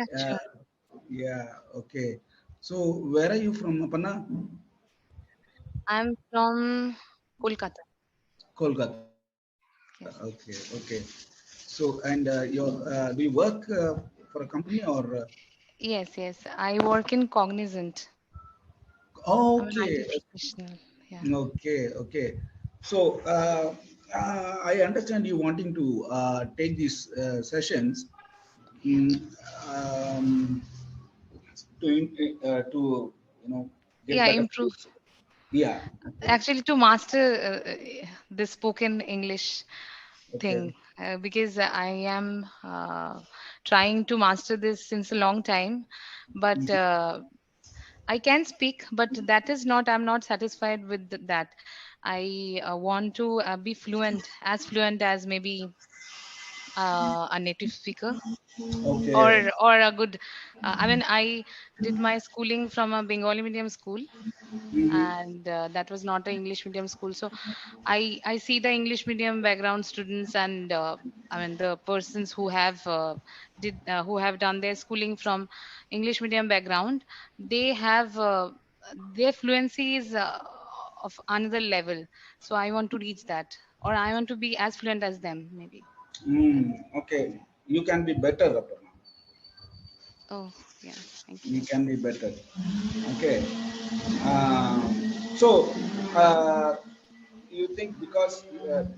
Yeah, Uh, sure. yeah, okay. So, where are you from, Aparna? I'm from Kolkata. Kolkata. Okay, okay. Yes. So, and do you work for a company or? Yes. I work in Cognizant. I'm an Okay, IT professional. Yeah. okay, okay. So, I understand you wanting to take these sessions Yeah. mm, um, to get Yeah, better improve. skills. Yeah. Okay. Actually, to master the spoken English Okay. thing, because I am trying to master this since a long time, but Mhm. I can speak, but that is not, I'm not satisfied with that. I want to be fluent, as fluent as maybe a native speaker, Okay. or a good. I mean, I did my schooling from a Bengali medium school, Mhm. and that was not an English medium school. So I see the English medium background students, and I mean the persons who have who have done their schooling from English medium background, they have their fluency is of another level. So I want to reach that, or I want to be as fluent as them, maybe. Okay. You can be better, Aparna. Oh, yeah, thank You you. can be better. Okay. So, uh, you think because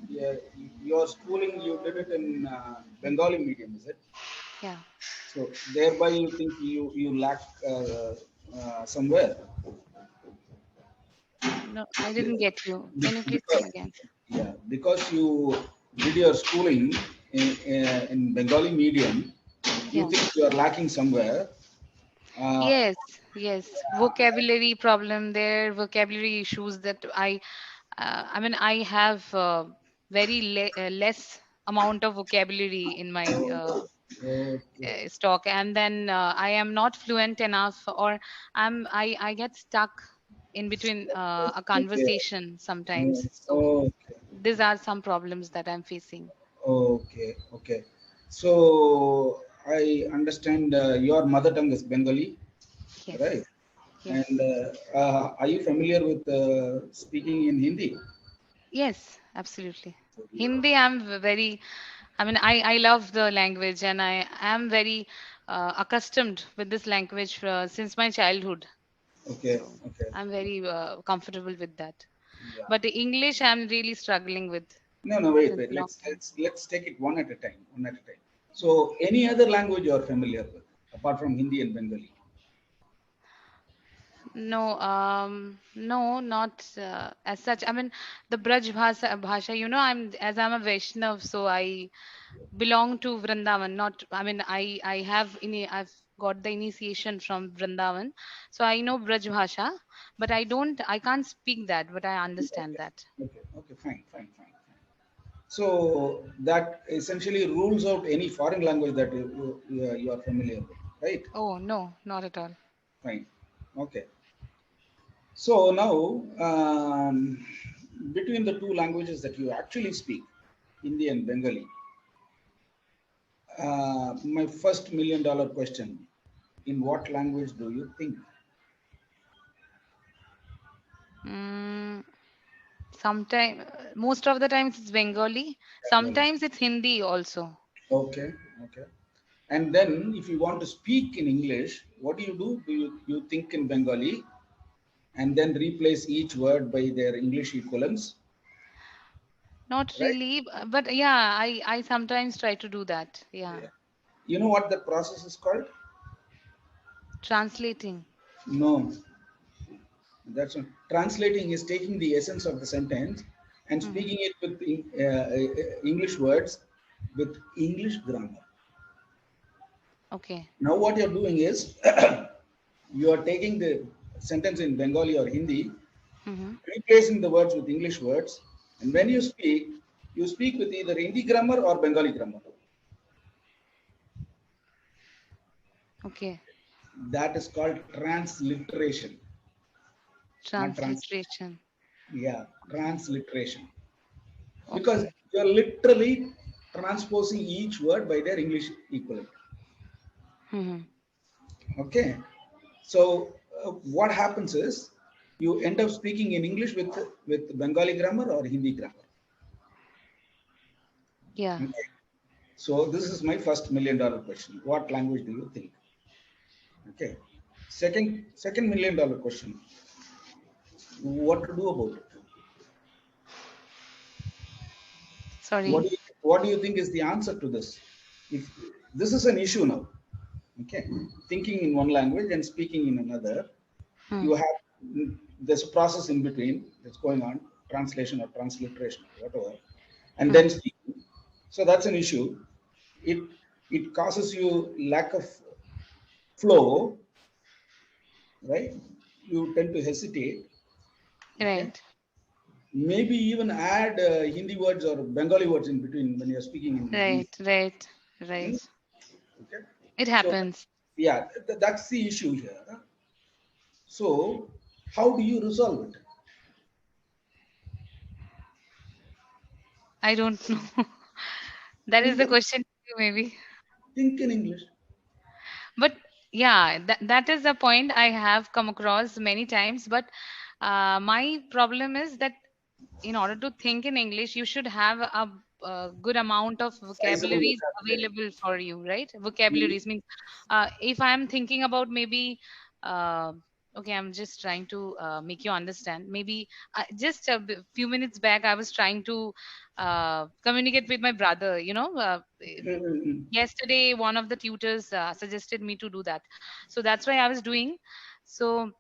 yeah, your schooling you did it in Bengali medium, is it? Yeah. So thereby you think you lack somewhere. No, I didn't get you. Can you please come Because again? yeah, because you did your schooling in Bengali medium, you Yeah. think you are lacking somewhere. Uh, Yes. Vocabulary problem there, vocabulary issues that I mean, I have very less amount of vocabulary in my okay, stock, and then I am not fluent enough, or I get stuck in between a okay, conversation sometimes. So okay, these are some problems that I'm facing. okay, okay. So I understand your mother tongue is Bengali, right? Yes, And yes, are you familiar with speaking in Hindi? yes, absolutely. Hindi, very. I mean, I love the language, and I am very accustomed with this language since my childhood. Okay, So okay. I'm very comfortable with that. Yeah. But the English, I'm really struggling with No, no, wait, since wait. a long time. Let's take it one at a time. One at a time. So, any other language you are familiar with apart from Hindi and Bengali? No, no, not as such. I mean, the bhasha, as I'm a Vaishnav, so I belong to Vrindavan. Not, I mean, I've got the initiation from Vrindavan, so I know Braj Bhasha, but I can't speak that, but I understand Okay, that. okay, fine. So that essentially rules out any foreign language that you are familiar with, right? Oh, no, not at all. Fine. Okay. So now, between the two languages that you actually speak, Hindi and Bengali, my first $1 million question: in what language do you think? Mm, Sometime, most of the times it's Bengali. Bengali. Sometimes it's Hindi also. Okay, okay. And then, if you want to speak in English, what do? You think in Bengali and then replace each word by their English equivalents, Not right? really, but yeah, I sometimes try to do that. Yeah, Yeah. You know what that process is called? translating. No, that's not. Translating is taking the essence of the sentence and Hmm. speaking it with English words with English grammar. Okay. Now, what you're doing is you are taking the sentence in Bengali or Hindi, Hmm. replacing the words with English words, and when you speak with either Hindi grammar or Bengali grammar. Okay. That is called transliteration, not Transliteration. yeah, Okay. transliteration. Because Okay. you are literally transposing each word by their English equivalent. Hmm. Okay. So what happens is you end up speaking in English with Bengali grammar or Hindi grammar. Yeah. Okay. So this is my first $1 million question. What language do you think? Okay. Second $1 million question. What to do about it? Sorry. What do you think is the answer to this? If this is an issue now, okay, thinking in one language and speaking in another, Hmm. you have there's a process in between that's going on, translation or transliteration or whatever, and Hmm. then speaking. So that's an issue. It it causes you lack of flow, right? You tend to hesitate. Okay, Right. maybe even add Hindi words or Bengali words in between when you're speaking in English. Right. Right. Hmm? Right. Okay, It so happens. yeah, that's the issue here. So how do you resolve it? I don't know. That is Think the in, question, maybe. think in English. But yeah, that is the point I have come across many times. But my problem is that in order to think in English, you should have a good amount of Sizable vocabularies vocabulary. available for you, right? Mm, Vocabularies means if I'm thinking about maybe, uh, okay, I'm just trying to make you understand. Maybe just a few minutes back, I was trying to communicate with my brother. Yesterday one of the tutors suggested me to do that, so that's why I was doing. So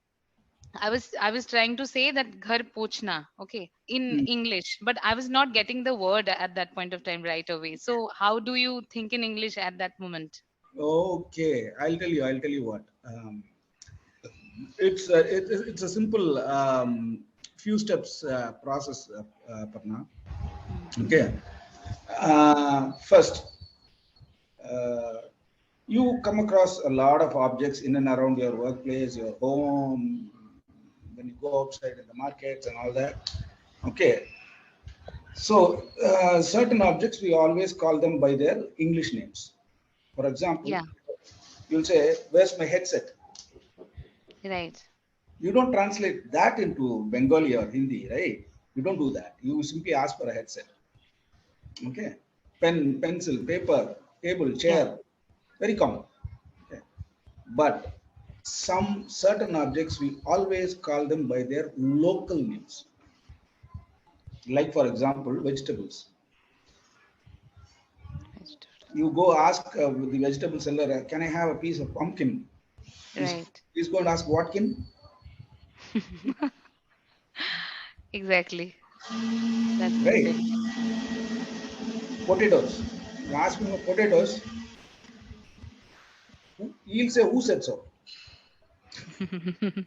I was trying to say that ghar pochna, okay, in mm. English, but I was not getting the word at that point of time right away. So how do you think in English at that moment? Okay, I'll tell you. I'll tell you what. It's a simple few steps process, Parna. Hmm. Okay. First, uh, you come across a lot of objects in and around your workplace, your home, when you go outside in the markets and all that. Okay. So, certain objects we always call them by their English names. For example, Yeah. you'll say, "Where's my headset?" Right. You don't translate that into Bengali or Hindi, right? You don't do that. You simply ask for a headset. Okay. Pen, pencil, paper, table, Yeah. chair, very common. Okay. But some certain objects we always call them by their local names. Like, for example, vegetables. Vegetable. You go ask the vegetable seller, "Can I have a piece of pumpkin?" He's, Right. he's going to ask, "What kin?" Exactly. That's the Right? thing. Potatoes. You ask him for potatoes, he'll say, "Who said so?"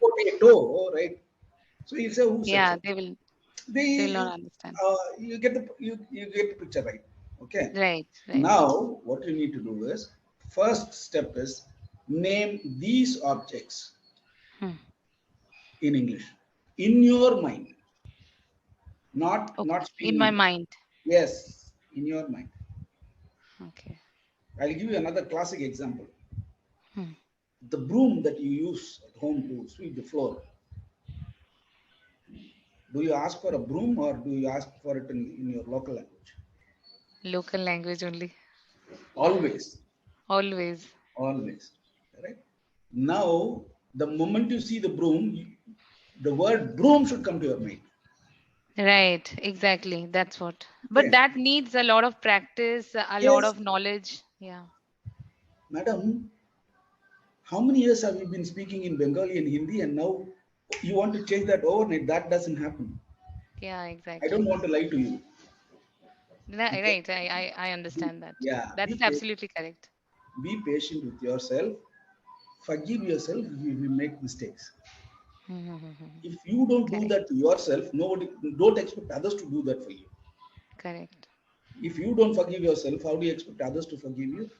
Potato, right? So he'll say, "Who said Yeah, so?" they will They, not understand. you get the picture, right? Okay. Right. Right. Now, what you need to do is, first step is name these objects Hmm. in English in your mind, not Okay, in speaking my English. mind. Yes, in your mind. Okay. I'll give you another classic example. Hmm. The broom that you use at home to sweep the floor. Do you ask for a broom or do you ask for it in your local language? Local language only. Always, Always. always. Right? Now, the moment you see the broom, the word broom should come to your mind. Right, exactly. That's what. But Okay. that needs a lot of practice, a lot Yes, of knowledge. Yeah. madam, how many years have you been speaking in Bengali and Hindi and now you want to change that overnight? That doesn't happen. Yeah, I don't exactly. want to lie to you. Okay? Right. I understand that. Yeah, That is absolutely correct. be patient with yourself. Forgive yourself if you make mistakes. If you don't do that Correct. to yourself, nobody don't expect others to do that for you. Correct. If you don't forgive yourself, how do you expect others to forgive you?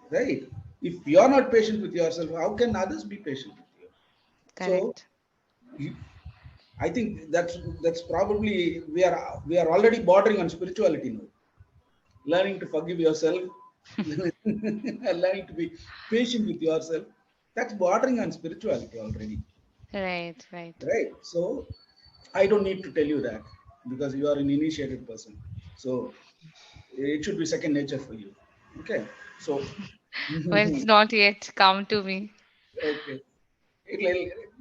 Right? If you are not patient with yourself, how can others be patient with you? So Correct. you, I think that's probably we are already bordering on spirituality now. Learning to forgive yourself. learning to be patient with yourself. That's bordering on spirituality already, Right, right. right? So I don't need to tell you that because you are an initiated person. So it should be second nature for you. Okay. So Well, it's not yet come to me. okay.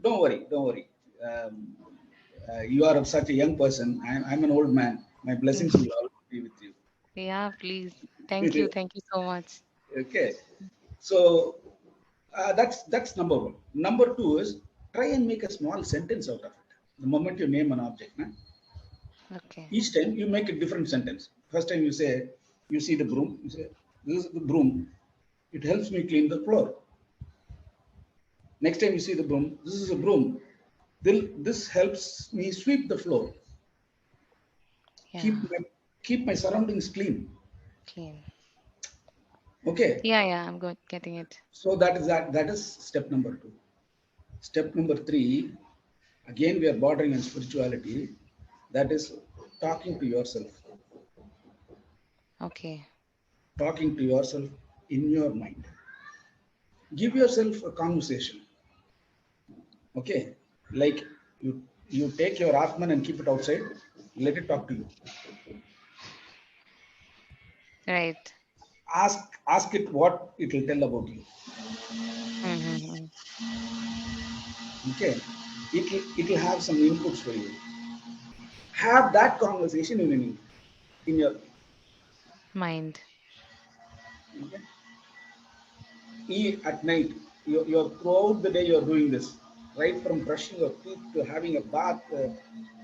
Don't worry, don't worry. Um, you are such a young person. I'm an old man. My blessings will always be with Yeah, please. Thank you. you. Thank you so much. Okay. So that's number one. Number two is try and make a small sentence out of it. The moment you name an object, na, Okay. each time you make a different sentence. First time you say, you see the broom, you say, this is the broom. It helps me clean the floor. Next time you see the broom, this is a broom. This helps me sweep the floor, Yeah, keep my keep my surroundings clean. clean. Okay, Yeah, yeah, I'm good getting it. so that is step number two. Step number three, again we are bordering on spirituality. That is talking to yourself, Okay. talking to yourself in your mind. Give yourself a conversation. Okay, like you take your Atman and keep it outside. Let it talk to you. Right. Ask it what it will tell about you. Mm-hmm. Okay, it will have some inputs for you. Have that conversation in your Mind. okay? Eat at night. You're throughout the day you're doing this, right from brushing your teeth to having a bath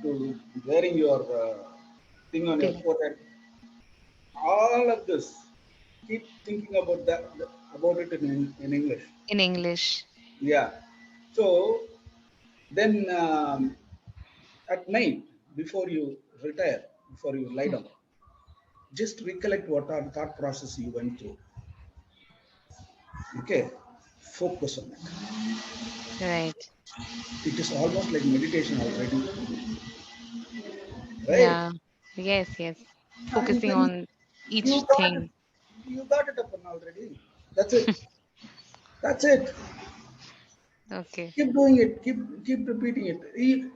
to wearing your thing on your Till forehead. All of this, keep thinking about about it in English. in English. Yeah. So then at night before you retire, before you lie Mm. down, just recollect what are the thought process you went through. Okay, focus on it. Right. It is almost like meditation already, right? Yeah. Yes, yes. And Focusing then on each you got it, thing. you got it up already. That's it. That's it. Okay. Keep doing it. Keep repeating it.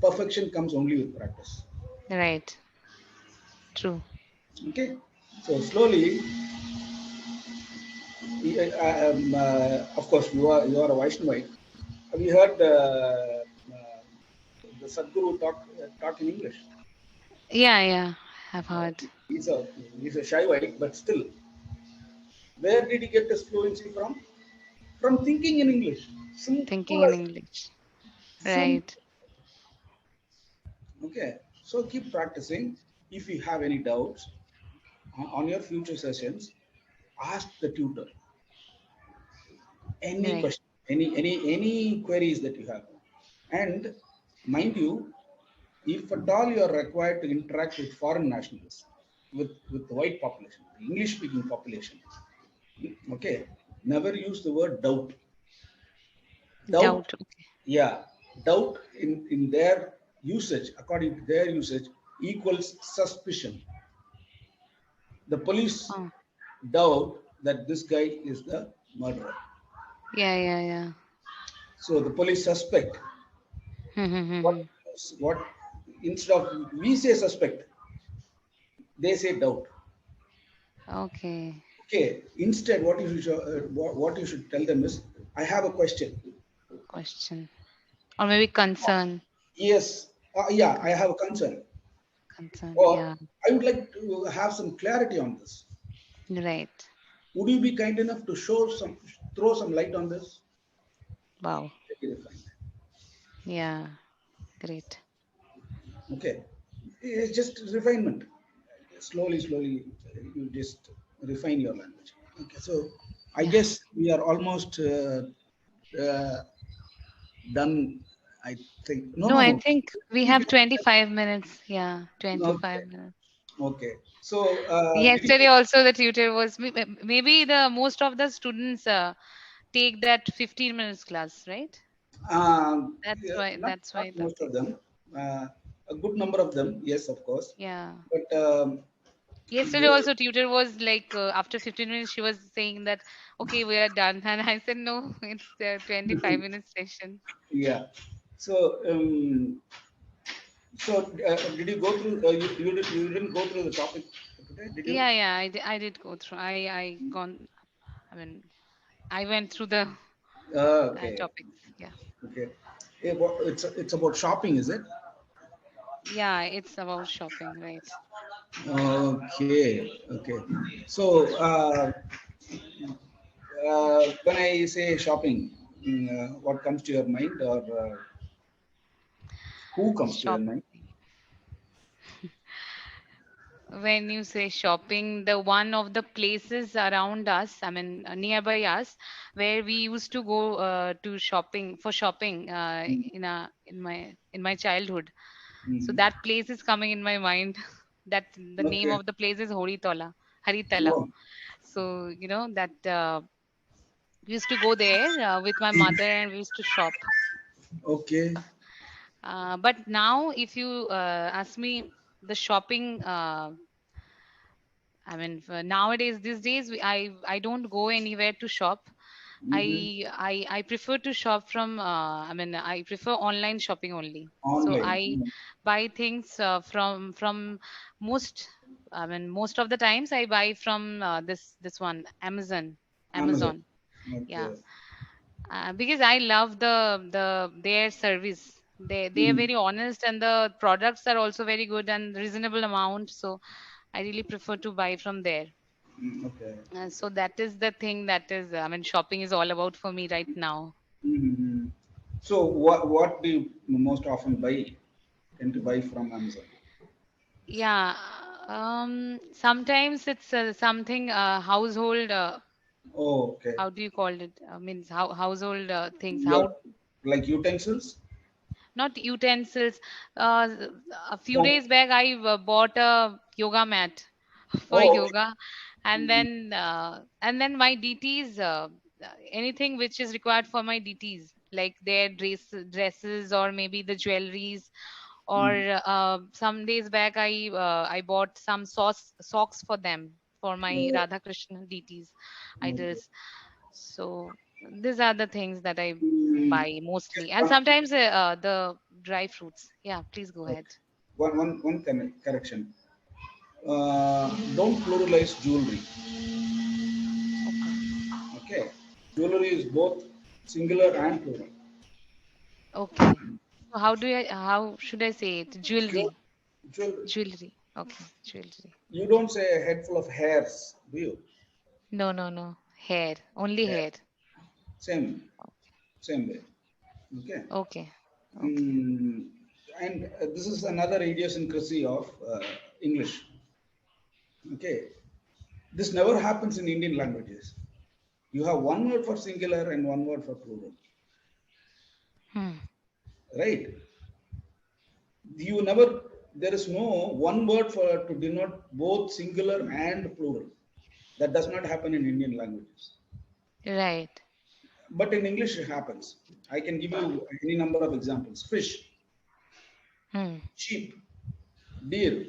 Perfection comes only with practice. Right. True. Okay. So slowly, of course, you are a Vaishnavite. Have you heard the Sadguru talk in English? Yeah, yeah. I've heard. He's a he's a Shaivite, but still, where did he get his fluency from? From thinking in English. Thinking Simple in as English. simple. Right. Okay. So keep practicing. If you have any doubts on your future sessions, ask the tutor any Right. question, any queries that you have. And mind you, if at all you are required to interact with foreign nationals, with the white population, the English speaking population, okay, never use the word doubt. Doubt, Doubt. Okay. yeah, doubt in their usage, according to their usage, equals suspicion. The police Oh. doubt that this guy is the murderer. Yeah, yeah, yeah. So the police suspect. What, Mm-hmm. what instead of we say suspect, they say doubt. Okay. Okay. Instead, what you should tell them is, I have a question. Question. Or maybe concern. Yes. Yeah, I Con- have a concern. concern. Or Yeah. I would like to have some clarity on this. Right. Would you be kind enough to throw some light on this? Wow. Very refined. Yeah. Great. Okay. It's just refinement. Slowly, slowly, you just refine your language. Okay. So I Yeah. guess we are almost uh, done. I think. No, No, no, I no. think we Keep have it. 25 minutes. Yeah, Okay. 25 minutes. Okay. So, did Yesterday you? also the tutor was maybe the most of the students take that 15 minutes class, right? That's Yeah, why not that's not why most the of them. Uh, a good number of them, yes, of course. yeah. But Yesterday also tutor was like after 15 minutes she was saying that okay we are done and I said no it's the 25 minute session. Yeah. So, did you go through? You didn't go through the topic today, did you? Yeah, I did go through. I gone. I mean, I went through the Okay. topics. Yeah, Okay. It's about shopping, is it? yeah, it's about shopping, right? Okay. Okay. So, when I say shopping, what comes to your mind, or who comes to your mind? Shopping. When you say shopping, the one of the places around us, I mean, nearby us, where we used to go to shopping for shopping Mm. in my childhood. So Mhm. that place is coming in my mind. That the name Okay. of the place is Haritala. Oh, So that we used to go there with my mother and we used to shop. okay. But now, if you ask me the shopping, I mean, nowadays, these days, I don't go anywhere to shop. Hmm. I prefer to shop from. I mean, I prefer online shopping only. So Online. I buy things from most. I mean, most of the times I buy from this one Amazon. Amazon. Yeah, Okay. because I love their service. They are Mm. very honest and the products are also very good and reasonable amount. So I really prefer to buy from there. Okay. So that is the thing that is, I mean, shopping is all about for me right now. Hmm. So, what do you most often buy? Tend to buy from Amazon? Yeah, sometimes it's something household. Oh, okay. How do you call it? Means household things. Your How like utensils? not utensils. Uh, a few No. days back, I bought a yoga mat for Oh, okay. yoga, and then my DTs, anything which is required for my DTs, like their dresses or maybe the jewelries. Or Mm. some days back, I bought some socks for them for my Oh, Radha Krishna DTs okay. idols. So these are the things that I Mm. buy mostly, and One, sometimes the dry fruits. Yeah, please go ahead. correction. Don't pluralize jewelry. Okay, Okay. Jewelry is both singular and plural. okay. So how should I say it? Jewel, Jewelry, jewelry. jewelry. Okay, jewelry. You don't say a head full of hairs, do you? No, no, no. Hair, only Hair. hair. Same, same way. Okay. Okay, okay. Mm, and this is another idiosyncrasy of English. Okay. This never happens in Indian languages. You have one word for singular and one word for plural, Hmm. right? You never, there is no one word for to denote both singular and plural. That does not happen in Indian languages. Right. But in English, it happens. I can give you any number of examples: fish, Hmm. sheep, deer,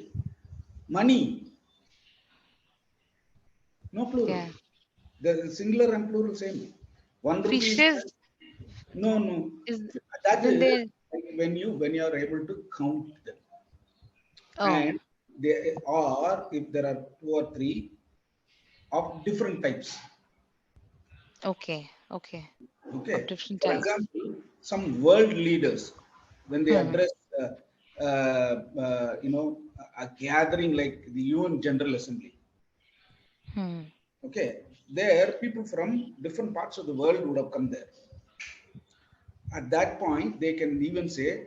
money, no plural. Yeah. The singular and plural same. One rupee is Fishes no, no. is That then is there. when you are able to count them, Oh, and they are, if there are two or three of different types. okay, okay. Of Okay. different For types. example, some world leaders, when they Hmm. address, a gathering like the UN General Assembly, Hmm. okay, there people from different parts of the world would have come there. At that point, they can even say,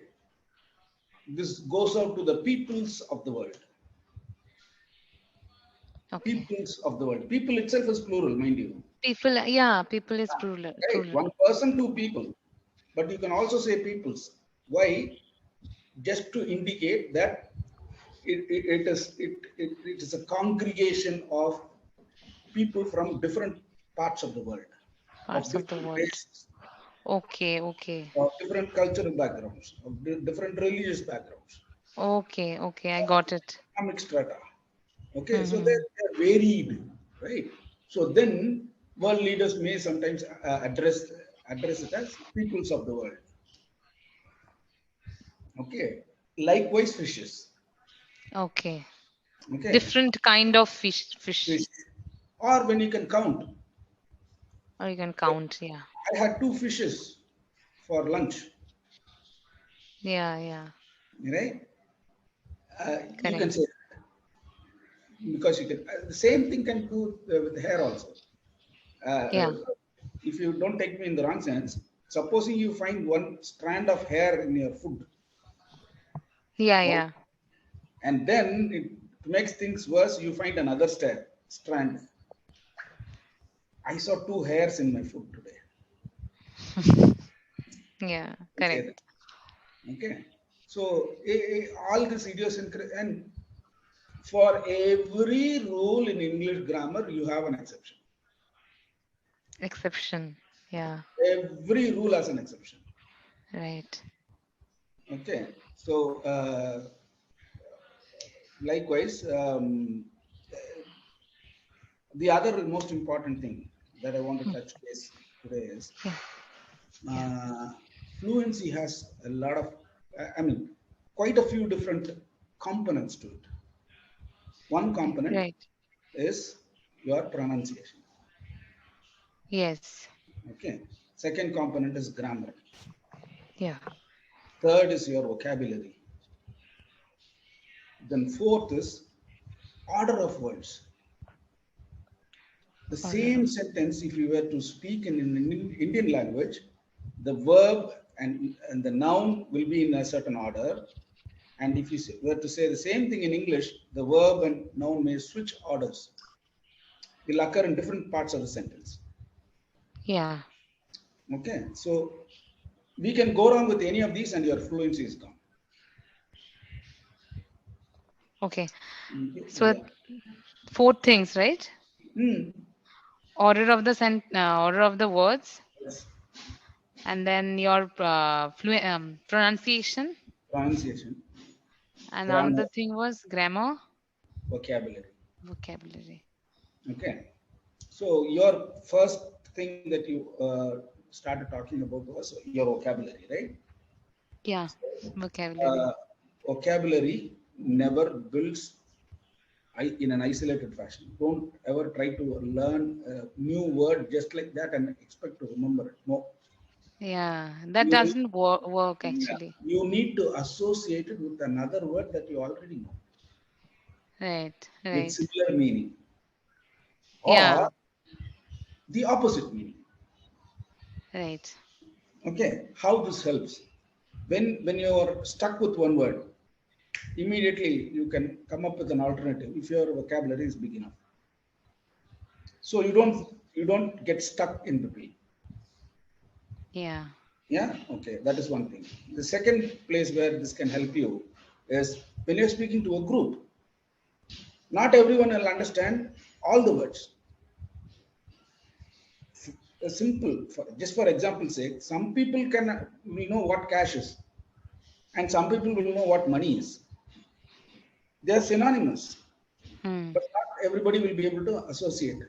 this goes out to the peoples of the world. Okay. Peoples of the world. People itself is plural, mind you. People. Yeah, people is plural. Right? Plural. One person, two people. But you can also say peoples. Why? Just to indicate that it is a congregation of people from different parts of the world, of Parts of the different world. races, Okay, okay. of different cultural backgrounds, of different religious backgrounds, Okay, okay. I got it. economic strata. Okay, so Mm-hmm. they're varied, right? So then world leaders may sometimes address it as peoples of the world. Okay, likewise fishes. Okay. Okay, Different kind of fish, fish, or when you can count. or you can count. Yeah. I had two fishes for lunch, Yeah. Yeah. right? You can Correct. say because you can the same thing can do with hair also. Uh, Yeah. if you don't take me in the wrong sense, supposing you find one strand of hair in your food, Yeah. one, Yeah. and then it makes things worse, you find another strand. I saw two hairs in my food today. Yeah. I say that. Correct. Okay. So all this idiosyncrasy, and for every rule in English grammar, you have an exception. Exception. Yeah. Every rule has an exception. Right. Okay. So likewise, the other most important thing that I want to Hmm. touch base today is Yeah. Yeah. uh, fluency has a lot of, I mean, quite a few different components to it. One component Right. is your pronunciation. Yes. Okay. Second component is grammar. Yeah. Third is your vocabulary. Then fourth is order of words. The Order same of. sentence, if you were to speak in an Indian language, the verb and the noun will be in a certain order. And if you were to say the same thing in English, the verb and noun may switch orders. Will occur in different parts of the sentence. Yeah. Okay, so we can go wrong with any of these, and your fluency is gone. Okay. Okay, So yeah. four things, right? Hmm. Order of the words, Yes. and then your pronunciation, Pronunciation, and grammar, another thing was grammar, vocabulary. vocabulary. Okay. So your first thing that you started talking about was your vocabulary, right? Yeah. Uh, Vocabulary. vocabulary never builds in an isolated fashion. Don't ever try to learn a new word just like that and expect to remember it. No, Yeah. That you will. doesn't work Yeah, actually. you need to associate it with another word that you already know Right. with Right. similar meaning or Yeah. the opposite meaning. Right. Okay, how this helps? When you are stuck with one word, immediately you can come up with an alternative if your vocabulary is big enough. So you don't get stuck in between. Yeah. Yeah, okay, that is one thing. The second place where this can help you is when you're speaking to a group. Not everyone will understand all the words. A simple, just for example's sake, some people will know what cash is, and some people will know what money is. They are synonymous, Hmm. but not everybody will be able to associate.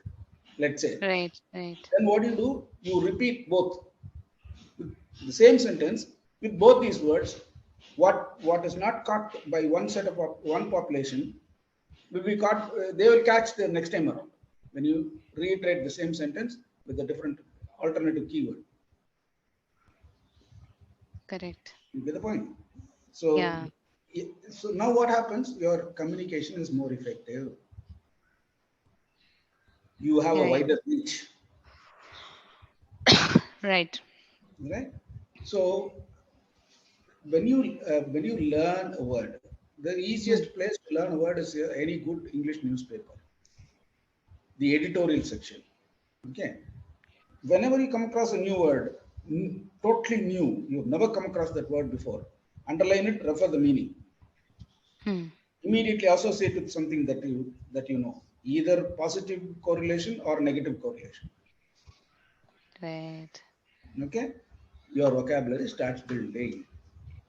Let's say. Right. Right. Then what do? You repeat both the same sentence with both these words. What is not caught by one set of one population will be caught. They will catch the next time around when you reiterate the same sentence with a different alternative keyword. Correct. You get the point. So, Yeah. so now what happens? Your communication is more effective. You have a Right. wider reach, Right. right? So when you learn a word, the Hmm. easiest place to learn a word is any good English newspaper, the editorial section. Okay, whenever you come across a new word, totally new, you've never come across that word before, underline it, refer the meaning, Hmm. immediately associate with something that you know, either positive correlation or negative correlation. Right. Okay, your vocabulary starts building.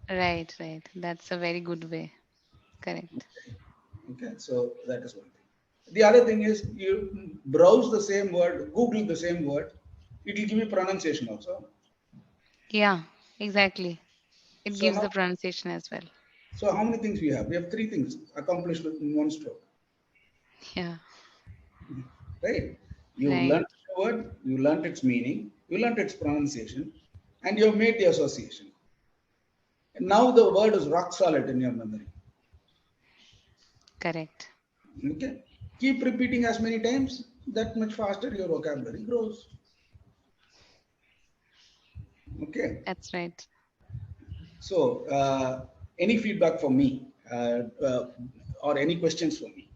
Right. Right. That's a very good way. Correct. Okay, so that is one thing. The other thing is you browse the same word, Google the same word, it will give you pronunciation also. Yeah, exactly. It So gives now, the pronunciation as well. so how many things we have? We have three things accomplished in one stroke, Yeah, right? You right. learned the word, you learned its meaning, you learned its pronunciation, and you have made the association. And now the word is rock solid in your memory. Correct. Okay? Keep repeating as many times, that much faster your vocabulary grows. Okay? That's right. So, any feedback for me or any questions for me?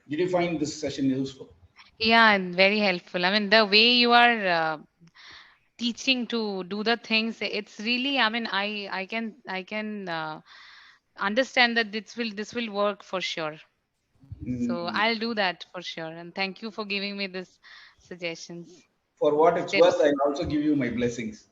Did you find this session useful? Yeah, and very helpful. I mean, the way you are teaching to do the things, it's really, I mean, I can understand that this will work for sure. So Mm, I'll do that for sure. And thank you for giving me this suggestions, for what it's worth, tips. I'll also give you my blessings.